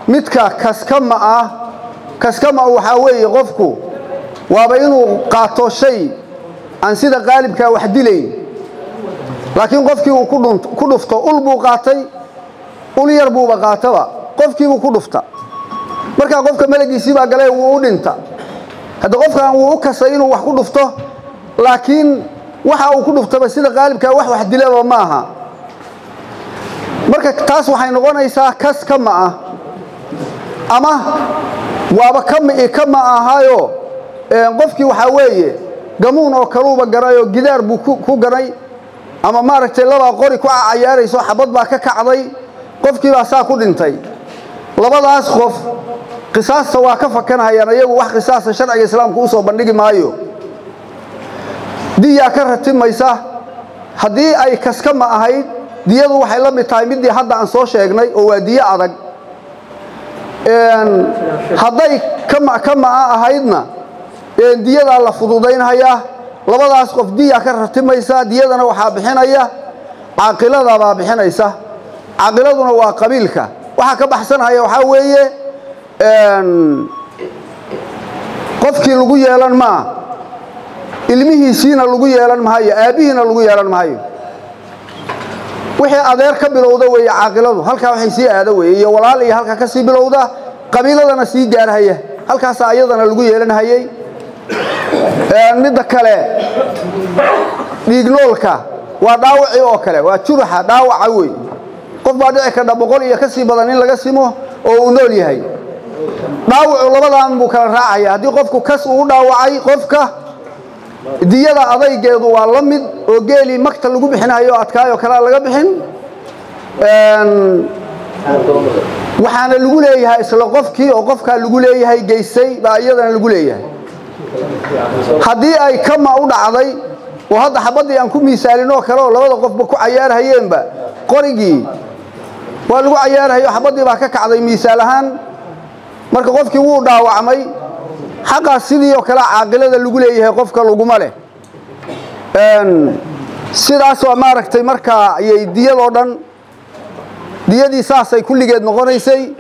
midka kaskama waxa weeye qofku waaba inuu qaato shay aan sida qaalibka wax dilayn laakiin qofkii uu ku dhufto ul buu qaatay ul yar buu qaataba qofkii uu ku dhufta marka qofka malagiisi baa galay uu dhinta hada qofkan uu kasay inuu wax ku dhufto laakiin waxa uu ku dhuftaba sida qaalibka wax dilaba maaha marka taas waxay noqonaysaa kaskama ama waaba kama ahaayo qofkii waxa weeye gamuun oo kaluuba garayo gidaar buu ku ganay ama maaragtay laba qori ku cayaarayso xabad baa ka kacday qofkii baa saa ku dhintay labadaas qof qisaasta waa ka fakanayaan ayagu wax qisaasta sharciga islaamku u soo bandhigi maayo diya ka ratimaysa hadii ay kaskama ahayd diyadu waxay la mid tahay midii hadda aan soo sheegnay oo waa diya adag haday kama ahaydna diyada la fududeynaya labadaas qof diya ka ratimaysa diyadana waxa bixinaya aqilada baa bixinaysa aqiladuna waa qabiilka waxa ka baxsanaya waxa weeye qofkii lagu yeelan ma ilmihiisina lagu yeelan maayo aabihiina lagu yeelan maayo wixii adeer ka bilowda way aqiladu halka waxay si aada way iyo walaal iyo halka ka si bilowda qabiiladana si gaarhaya halkaas ayadana lagu yeelanayay mid kale dhiignoolka waa dhaawaci oo kale waa juraxa dhaawaca way qof baa dhici ka boqol iyo ka sii badan in laga simo oo uu nool yahay dhaawacu labadan buu kala raacaya hadii qofku kas uu dhaawacay qofka diyada adaygeedu waa la mid oo geeli makta lagu bixinayo adkaayo kala laga bixin waxaana lagu leeyahay isla qofkii oo qofka lagu leeyahay geysay baa iyadana lagu leeyahay hadii ay kama u dhacday oo hadda xabadii aan ku miisaalino kale oo labada qofba ku cayaarayeenba qorigii waa lagu cayaarayo xabadii baa ka kacday miisaal ahaan marka qofkii wuu dhaawacmay حقا سيدي وكلا عاقلة اللي يقول إيه قفك اللي سيداس وماركتي مركا يديه لودن ديدي ساسي كل جد نغنيسي